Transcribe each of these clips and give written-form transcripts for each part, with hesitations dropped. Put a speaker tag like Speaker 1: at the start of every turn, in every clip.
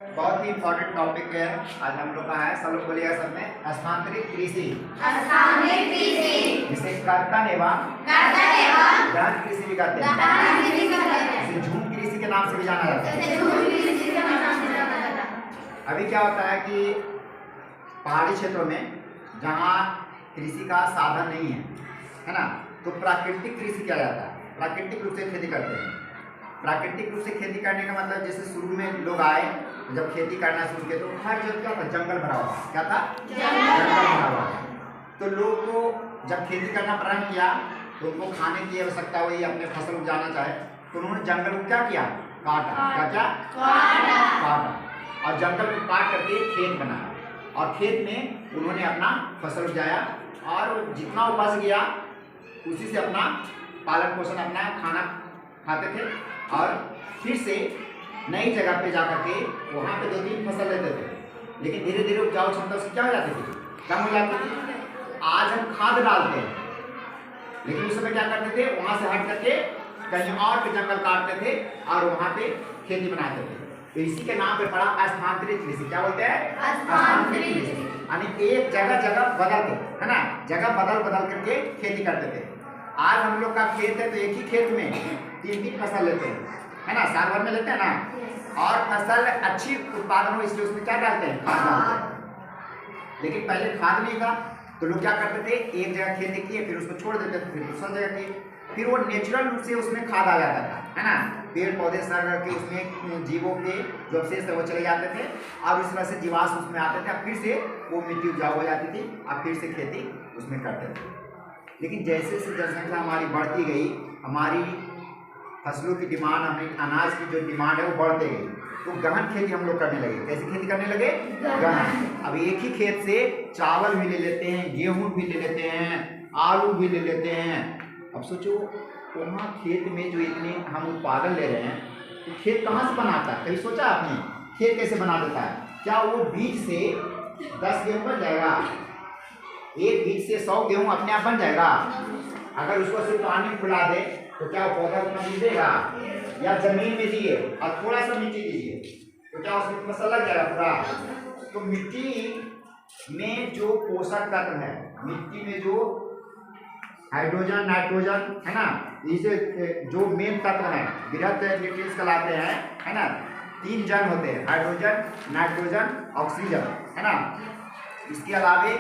Speaker 1: बहुत ही important topic है आज हम लोग का है। सब लोग बोलिएगा सब में हस्तांतरित कृषि, जिसे कर्तन एवं गहन कृषि भी कहते हैं। इसे झूम कृषि के नाम से भी जाना जाता है। अभी क्या होता है कि पहाड़ी क्षेत्रों में जहाँ कृषि का साधन नहीं है ना, तो प्राकृतिक कृषि किया जाता है। प्राकृतिक रूप से खेती करते हैं। प्राकृतिक रूप से खेती करने का मतलब जैसे शुरू में लोग आए, जब खेती करना शुरू किया तो हर जगह क्या था, जंगल भरा हुआ। क्या था? जंगल भरा हुआ। तो लोग को जब खेती करना प्रारंभ किया तो उनको खाने की आवश्यकता हुई, अपने फसल उगाना चाहे तो उन्होंने जंगल को क्या किया? काटा। क्या काटा और जंगल को काट करके खेत बनाया और खेत में उन्होंने अपना फसल उगाया और जितना उपज गया उसी से अपना पालन पोषण, अपना खाना खाते थे और फिर से नई जगह पे जाकर के वहाँ पे 2-3 फसल लेते थे। लेकिन धीरे धीरे उपजाऊ क्षमता उसकी क्या हो जाती थी? कम हो जाती थी। आज हम खाद डालते हैं, लेकिन उस समय क्या करते थे, वहाँ से हट करके कहीं और पे जंगल काटते थे और वहाँ पे खेती बनाते थे। तो इसी के नाम पे पड़ा स्थानांतरित कृषि। क्या बोलते हैं? स्थानांतरित कृषि। यानी एक जगह बदलते, है ना, जगह बदल करके खेती करते थे। आज हम लोग का खेत है तो एक ही खेत में 3-3 फसल लेते हैं, है ना, साल भर में लेते हैं ना। और फसल अच्छी उत्पादन हो इसलिए उसमें क्या डालते हैं? खाद डालते हैं। लेकिन पहले खाद नहीं था तो लोग क्या करते थे, एक जगह खेती किए फिर उसको छोड़ देते थे, फिर दूसरा जगह किए, फिर वो नेचुरल रूप से उसमें खाद आ जाता था, है ना। पेड़ पौधे सड़ करके उसमें जीवों के जो अवशेष थे वो चले जाते थे और इस तरह से जीवाश्म उसमें आते थे, फिर से वो मिट्टी उपजाऊ हो जाती थी और फिर से खेती उसमें करते थे। लेकिन जैसे जैसे जनसंख्या हमारी बढ़ती गई, हमारी फसलों की डिमांड, हमारी अनाज की जो डिमांड है वो बढ़ती गई, तो गहन खेती हम लोग करने लगे। कैसी खेती करने लगे? गहन। अब एक ही खेत से चावल भी ले लेते हैं, गेहूं भी ले लेते हैं, आलू भी ले लेते हैं। अब सोचो वहाँ खेत में जो इतने हम उत्पादन ले रहे हैं तो खेत कहाँ से बनाता है? कभी सोचा आपने खेत कैसे बना देता है? क्या वो बीज से 10 गेहूँ बन जाएगा? एक बीज से 100 गेहूँ अपने आप बन जाएगा? अगर उसको सिर्फ पानी में फुला दे तो क्या पौधा उतना बीज देगा? या जमीन में दिए और थोड़ा सा मिट्टी दीजिए तो क्या उसमें फसल लग जाएगा पूरा? तो मिट्टी में जो पोषक तत्व है, मिट्टी में जो हाइड्रोजन, नाइट्रोजन, है ना, इसे जो मेन तत्व है बृहद न्यूट्रिएंट्स कहलाते हैं, है ना। 3 जन होते हैं, हाइड्रोजन, नाइट्रोजन, ऑक्सीजन, है ना। इसके अलावे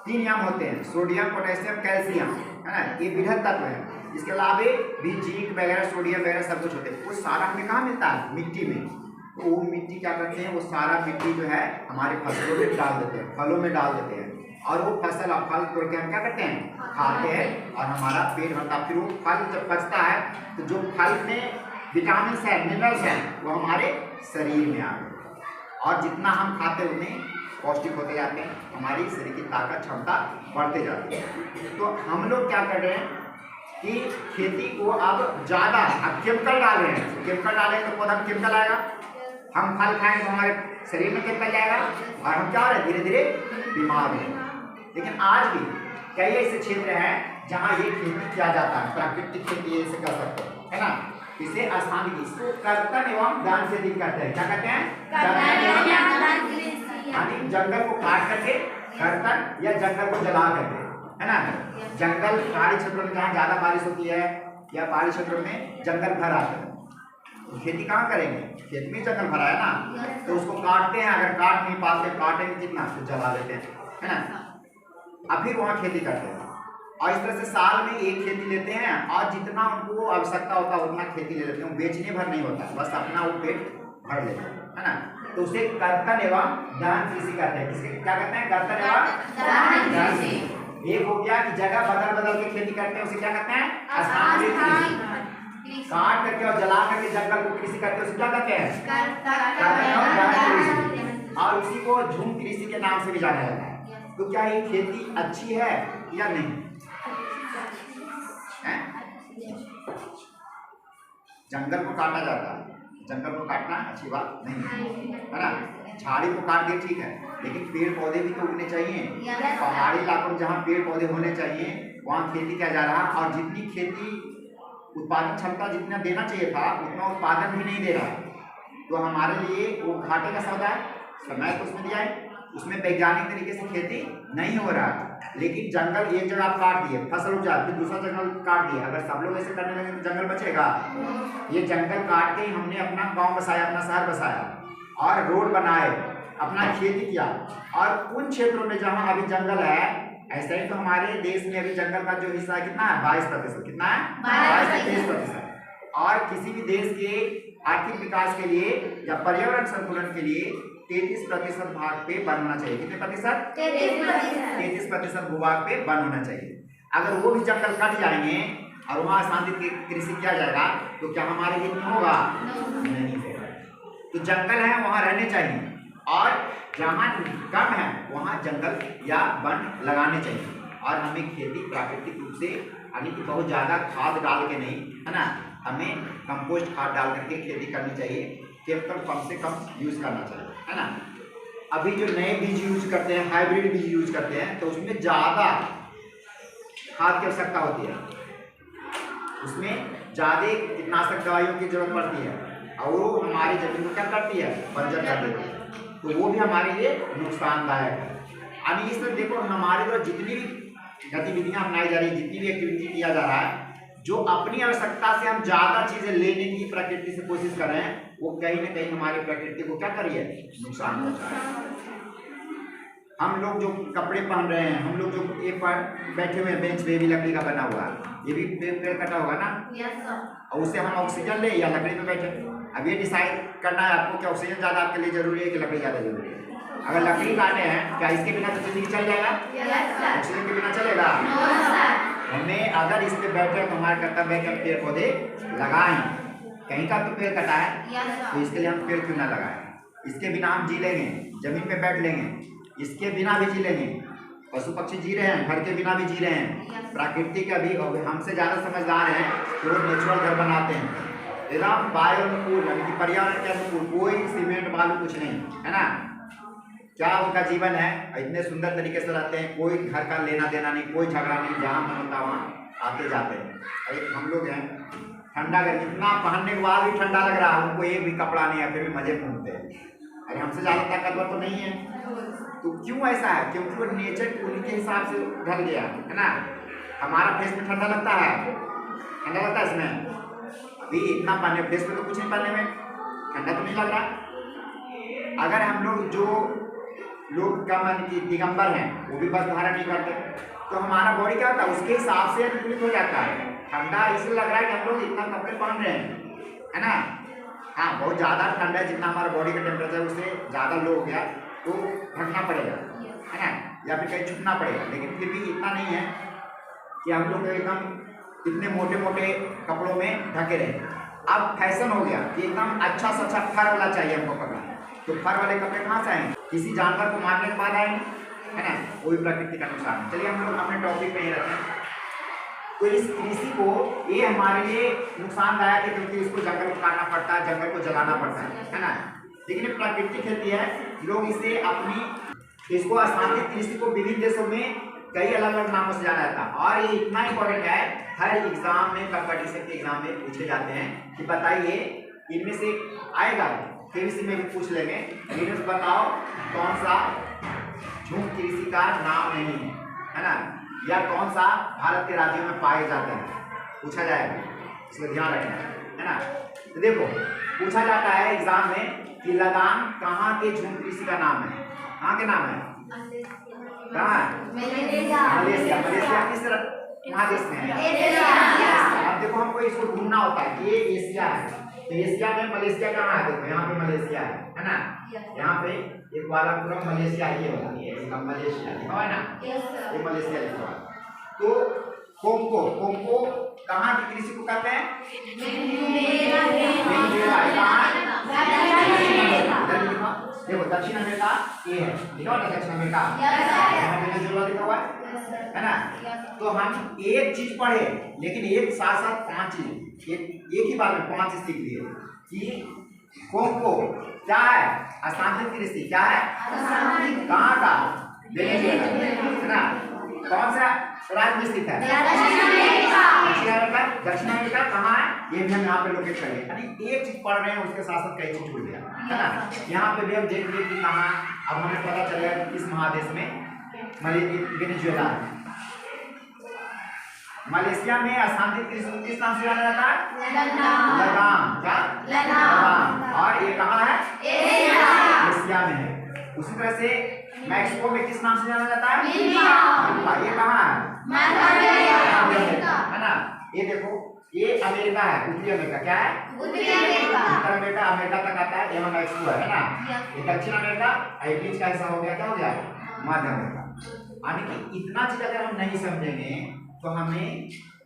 Speaker 1: 3 याम होते हैं, सोडियम, पोटेशियम, कैल्शियम, है ना, ये बृहद तत्व है। इसके अलावे भी जिंक वगैरह, सोडियम वगैरह सब कुछ होते हैं। वो सारा हमें कहाँ मिलता है? मिट्टी में। तो वो मिट्टी क्या करते हैं, वो सारा मिट्टी जो है हमारे फसलों में डाल देते हैं, फलों में डाल देते हैं और वो फसल और फल तोड़ के हम क्या करते हैं? खाते हैं और हमारा पेट भरता है। फिर वो फल जब पचता है तो जो फल में विटामिन है, मिनरल्स हैं, वो हमारे शरीर में आ गए और जितना हम खाते हैं उतने पौष्टिक होते जाते हैं, हमारी शरीर की ताकत क्षमता बढ़ते जाती है। तो हम लोग क्या कर रहे हैं कि खेती को अब ज़्यादा अब केमिकल डाल रहे हैं। केमिकल डालेंगे तो पौधा में केमिकल आएगा, हम फल खाएंगे तो हमारे शरीर में केमिकल जाएगा और हम क्या हो रहे हैं? धीरे धीरे बीमार हो रहे हैं। लेकिन आज भी कई ऐसे क्षेत्र हैं जहाँ ये खेती किया जाता है, प्राकृतिक खेती ऐसे कर सकते हैं, है ना। इसे स्थानिक, इसको कर्तन एवं गहन खेती कहते हैं। क्या कहते हैं? यानी जंगल को काट करके कर्तन या जंगल को जला करके, है ना। जंगल पहाड़ी क्षेत्रों में जहाँ ज्यादा बारिश होती है या पहाड़ी क्षेत्रों में जंगल भर आते हैं, तो खेती कहाँ करेंगे? खेत में जंगल भरा है ना, तो उसको काटते हैं। अगर काट नहीं पाते, काटेंगे कितना, तो जला देते हैं, है ना। अब फिर वहाँ खेती करते हैं और इस तरह से साल में एक खेती लेते हैं और जितना उनको आवश्यकता होता है उतना खेती ले लेते हैं। बेचने भर नहीं होता, बस अपना वो पेट भर लेते हैं, है ना। तो उसे कर्तन एवं गहन कृषि कहते हैं। किसके क्या कहते हैं? कर्तन एवं गहन कृषि। एक हो गया कि जगह बदल के खेती करते हैं, उसे क्या कहते हैं? स्थानांतरित कृषि। काट करके और जला करके जंगल को कृषि करते हैं, उसे क्या कहते हैं? कर्तन एवं गहन कृषि। और उसी को झूम कृषि के नाम से भी जाना जाता है। तो क्या ये खेती अच्छी है या नहीं है? जंगल को काटा जाता है, जंगल को काटना अच्छी बात नहीं है ना। झाड़ी को काट दिए ठीक है, लेकिन पेड़ पौधे भी तो उगने चाहिए। पहाड़ी इलाकों में जहाँ पेड़ पौधे होने चाहिए वहाँ खेती किया जा रहा है और जितनी खेती उत्पादन क्षमता जितना देना चाहिए था उतना उत्पादन भी नहीं दे रहा है। तो हमारे लिए वो घाटे का सौदा है, समय तो उसमें दिया है, उसमें वैज्ञानिक तरीके से खेती नहीं हो रहा है। लेकिन जंगल एक जगह आप काट दिए, फसल उग जाए, फिर दूसरा जंगल काट दिया, अगर सब लोग ऐसे करने लगे तो जंगल बचेगा? ये जंगल काट के हमने अपना गांव बसाया, अपना शहर बसाया और रोड बनाए, अपना खेती किया। और उन क्षेत्रों में जहां अभी जंगल है, ऐसा ही तो हमारे देश में अभी जंगल का जो हिस्सा है कितना है? 22%। कितना है? 22-23%। और किसी भी देश के आर्थिक विकास के लिए या पर्यावरण संतुलन के लिए 33% भाग पे वन होना चाहिए। कितने प्रतिशत? 33% भूभाग पे वन होना चाहिए। अगर वो भी जंगल कट जाएंगे और वहाँ शांति कृषि किया जाएगा तो क्या हमारे हित में होगा? नहीं होगा। तो जंगल है वहाँ रहने चाहिए, और जहाँ कम है वहाँ जंगल या वन लगाने चाहिए। और हमें खेती प्राकृतिक रूप से, यानी कि बहुत ज़्यादा खाद डाल के नहीं, है ना, हमें कंपोस्ट खाद डाल करके खेती करनी चाहिए। केमिकल कम से कम यूज करना चाहिए, है ना। अभी जो नए बीज यूज करते हैं, हाइब्रिड बीज यूज करते हैं, तो उसमें ज़्यादा खाद की आवश्यकता होती है, उसमें ज़्यादा कीटनाशक दवाइयों की जरूरत पड़ती है, और वो हमारी जमीन को क्या करती है? बंजर कर देती है। तो वो भी हमारे लिए नुकसानदायक है। अभी इसमें देखो, हमारे द्वारा जितनी भी गतिविधियां अपनाई जा रही है, जितनी भी एक्टिविटी किया जा रहा है, जो अपनी आवश्यकता से हम ज़्यादा चीज़ें लेने की प्रकृति से कोशिश कर रहे हैं, वो कहीं ना कहीं हमारी प्रकृति को क्या कर रही है? नुकसान पहुंचा रहा है। हम लोग जो कपड़े पहन रहे हैं, हम लोग जो एक पर बैठे हुए बेंच पे भी लकड़ी का बना हुआ है, ये भी पेड़ कटा होगा ना, और उससे हम ऑक्सीजन ले या लकड़ी पे बैठे। अब ये डिसाइड करना है आपको कि ऑक्सीजन ज़्यादा आपके लिए जरूरी है कि लकड़ी ज़्यादा जरूरी है। अगर लकड़ी काटे हैं, क्या इसके बिना तो जिंदगी चल जाएगा? ऑक्सीजन के बिना चलेगा? हमें अगर इस पे बैठे तो हमारा कर्तव्य है कि पेड़ पौधे लगाएं। कहीं का तो पेड़ कटा है, तो इसके लिए हम पेड़ क्यों ना लगाएं? इसके बिना हम जी लेंगे, जमीन पे बैठ लेंगे, इसके बिना भी जी लेंगे। पशु पक्षी जी रहे हैं, घर के बिना भी जी रहे हैं। प्रकृति का भी हमसे ज़्यादा समझदार हैं, तो नेचुरल घर बनाते हैं एकदम वायु अनुकूल, यानी कि पर्यावरण के अनुकूल, कोई सीमेंट बालू कुछ नहीं, है ना। क्या उनका जीवन है, इतने सुंदर तरीके से रहते हैं, कोई घर का लेना देना नहीं, कोई झगड़ा नहीं, जहाँ मन होता वहाँ आते जाते हैं। अरे हम लोग हैं, ठंडा गर्मी इतना पहनने के बाद भी ठंडा लग रहा है, उनको एक भी कपड़ा नहीं है, फिर भी मजे घूमते हैं। अरे हमसे ज़्यादा ताकतवर तो नहीं है। तो क्यों ऐसा है? क्योंकि वो नेचर उनके हिसाब से ढल गया, है ना। हमारा फेस में ठंडा लगता है, ठंडा लगता है इसमें, अभी इतना पहने फेस में तो कुछ नहीं, पहनने में ठंडा तो नहीं लग रहा। अगर हम लोग जो लोग का मन की दिगंबर हैं, वो भी बस धारण नहीं करते, तो हमारा बॉडी क्या होता है? उसके हिसाब से अनुकूलित हो जाता है। ठंडा इसलिए लग रहा है कि हम लोग इतना कपड़े पहन रहे हैं, है ना। हाँ, बहुत ज़्यादा ठंडा है, जितना हमारा बॉडी का टेम्परेचर उससे ज़्यादा लो हो गया तो ढकना पड़ेगा, है ना, या फिर कहीं छुपना पड़ेगा। लेकिन फिर भी इतना नहीं है कि हम लोग एकदम इतने मोटे मोटे कपड़ों में ढके रहे। अब फैशन हो गया कि एकदम अच्छा से अच्छा फर वाला चाहिए हमको कपड़ा, तो फर वाले कपड़े कहाँ से आएंगे? किसी जानवर को मारने के बाद आएंगे, है ना। वो भी प्रकृति का नुकसान है। चलिए हम लोग अपने टॉपिक पे ही रहते हैं। तो इस कृषि को, ये हमारे लिए नुकसानदायक है, क्योंकि इसको जंगल को काटना पड़ता है, जंगल को जलाना पड़ता है ना। लेकिन ये प्राकृतिक खेती है, लोग इसे इसको स्थानांतरित कृषि को विभिन्न देशों में कई अलग अलग नामों से जाना जाता है। और ये इतना इंपॉर्टेंट है, हर एग्जाम में, कंपटीशन के एग्जाम में पूछे जाते हैं कि बताइए इनमें से आएगा, केमिस्ट्री में भी पूछ लेंगे, इनमें से बताओ कौन सा झूम कृषि का नाम नहीं है ना, या कौन सा भारत के राज्यों में पाए जाते हैं, पूछा जाएगा, इसको ध्यान रखना, है ना। तो देखो, पूछा जाता है एग्जाम में कि लदान कहाँ के झूम कृषि का नाम है? कहाँ के नाम है? कहाँ है? मलेशिया किस तरफ महादेश में है? अब देखो, हमको इसको ढूंढना होता है कि ये एशिया है, तो एशिया में मलेशिया कहाँ है? देखो यहाँ पे मलेशिया है ना, यहाँ पे एक वालापुरम मलेशिया, ये होता है मलेशिया लिखा हुआ है ना, ये मलेशिया लिखा हुआ है। तो कोंगो कहाँ की कृषि को कहते हैं? देखो दक्षिण अमेरिका ये है, लिखा हुआ है दक्षिण अमेरिका, वेनेजुएला लिखा हुआ है ना। तो हम एक चीज पढ़े, लेकिन एक साथ साथ 5 चीज एक ही बार में 5 चीज सीख लिए कि कोंगो क्या है? स्थानांतरित कृषि क्या है? कहाँ का? वेनेजुएला, है ना। कौन सा राज्य में स्थित है? दक्षिण अमेरिका कहाँ है? ये भी हम यहाँ पे लोकेट करेंगे। यानी एक चीज पढ़ रहे हैं उसके साथ साथ कई चीज जुड़ गया है ना। यहाँ पे भी हम देख लिए कि कहाँ, अब हमें पता चल गया कि किस महादेश में वेनेजुएला है। मलेशिया में अशांति किस नाम से जाना जाता है? लगाम। क्या? लगाम। और ये कहाँ है? एशिया में है। उसी तरह से मैक्सिको में किस नाम से जाना जाता है? ये कहाँ है? है ना। ये देखो, ये अमेरिका है, उत्तरी अमेरिका। क्या है? उत्तर अमेरिका, अमेरिका तक आता है, यहाँ मैक्सिको है ना। ये दक्षिण अमेरिका, बीच का हिस्सा हो गया, क्या हो गया? मध्य अमेरिका। यानी कि इतना चीज अगर हम नहीं समझेंगे तो हमें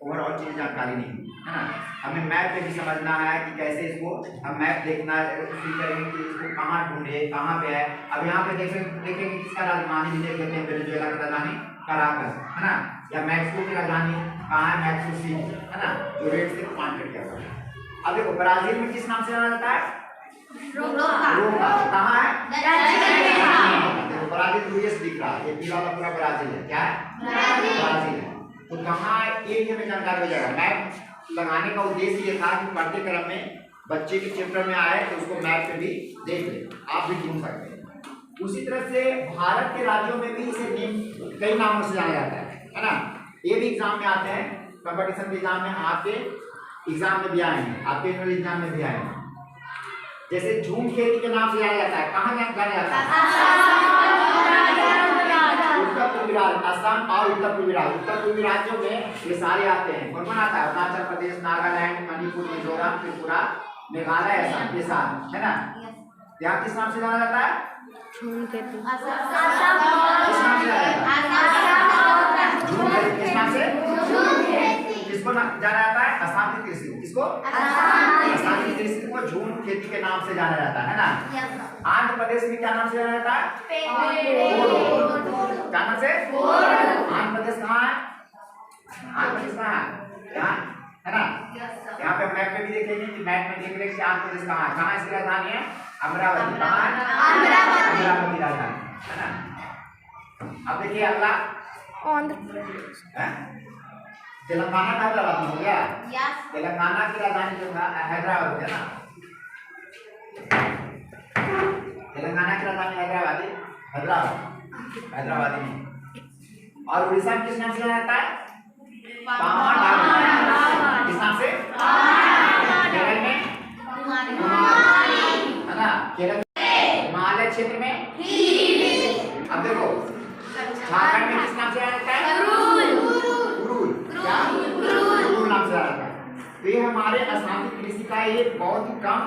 Speaker 1: ओवरऑल चीज जानकारी नहीं है ना। हमें मैप पे भी समझना है कि कैसे इसको हम मैप देखना करेंगे कि इसको कहाँ ढूंढे, कहाँ पे है। अब यहाँ पे देखेंगे किसका राजधानी भी देख लेते हैं, वेनेजुएला का राजधानी कराकस है ना, या मैक्सिको की राजधानी कहाँ है? मैक्सिको सिटी है ना, जो रेड से कॉन्टेक्ट किया हुआ है। अब देखो ब्राजील में किस नाम से जाना जाता है? रोका। कहाँ है? देखो ब्राजील यूएस दिख रहा है, ये पीला वाला पूरा ब्राजील है। क्या है? ब्राजील है। तो कहाँ एरिया में जानकारी हो जाएगा। मैप लगाने का उद्देश्य ये था कि पढ़ते क्रम में बच्चे के चैप्टर में आए तो उसको मैप पे भी देख ले, आप भी ढूंढ सकते हैं। उसी तरह से भारत के राज्यों में भी इसे कई नामों से जाना जाता है ना। ये भी एग्जाम में आते हैं, कंपटीशन के एग्जाम में, आपके एग्जाम में भी आएंगे, आपके एनुअल एग्जाम में भी आएंगे। जैसे झूम खेती के नाम से जाना जाता है, कहाँ जाना जाता है? उत्तर पूर्वी राज्य, असम और उत्तर पूर्वी राज्य। उत्तर पूर्वी राज्यों में ये सारे आते हैं। कौन कौन आता है? अरुणाचल प्रदेश, नागालैंड, मणिपुर, मिजोरम, त्रिपुरा, मेघालय, असम, ये सारे है ना। यहाँ किस नाम से जाना जाता है?
Speaker 2: झूम खेती।
Speaker 1: किस नाम से जाना जाता है? झूम खेती। किस नाम से? किसको जाना जाता है? अशांति कृषि। किसको? अशांति कृषि को झूम खेती के नाम से जाना जाता है ना। आंध्र प्रदेश में क्या नाम से जाना जाता है? क्या नाम से? आंध्र प्रदेश कहाँ है? आंध्र प्रदेश कहाँ है? यहाँ है ना। यहाँ पे मैप में भी देखेंगे कि मैप में देख रहे हैं कि आंध्र प्रदेश कहाँ है। कहाँ इसकी राजधानी है? अमरावती। कहाँ है? अमरावती राजधानी है ना। अब देखिए अगला
Speaker 2: आंध्र प्रदेश,
Speaker 1: तेलंगाना का हैदराबाद में हो गया। तेलंगाना की राजधानी जो था हैदराबाद हो गया ना। तेलंगाना की राजधानी हैदराबादी में। और उड़ीसा में किस नाम से जाना जाता है? पामाडावी। किस नाम से? केरल में है ना, केरल हिमालय क्षेत्र में। अब देखो झारखंड में किस नाम से जाना जाता है? कुरुल नाम से जाना जाता है। तो ये हमारे अशांति कृषि का एक बहुत ही कम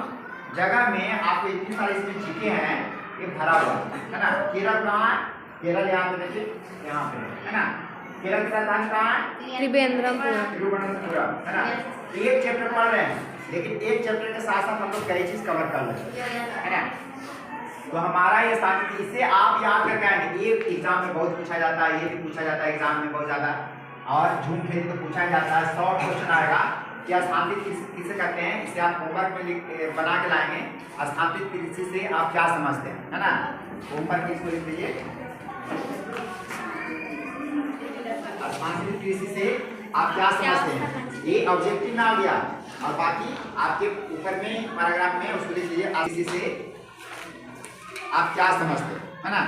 Speaker 1: जगह में आपको इतनी सारी इसमें चीजें हैं, ये भरा हुआ है ना। केरल कहाँ है? केरल यहाँ पे देखिए, यहाँ पे है ना। केरल की राजधानी कहाँ है? तिरुवनंतपुरम है ना। एक चैप्टर पढ़ रहे हैं, लेकिन एक चैप्टर के साथ साथ हम लोग कई चीज कवर कर लेते हैं है ना। तो हमारा ये शांति, इससे आप याद करके आएंगे। ये एग्जाम में बहुत पूछा जाता है, ये भी पूछा जाता है एग्जाम में बहुत ज्यादा, और झूम खेती तो पूछा जाता है। शॉर्ट क्वेश्चन आएगा कि अस्थापित किसे कहते हैं, इसे आप होमवर्क में बना के लाएंगे। अस्थापित कृषि से आप क्या समझते हैं, है ना। होमवर्क इसको लिख लीजिए, अस्थापित कृषि से आप क्या समझते हैं। ये ऑब्जेक्टिव में आ गया, और बाकी आपके ऊपर में पैराग्राफ में उसको लिख लीजिए, कृषि से आप क्या समझते हैं, है ना।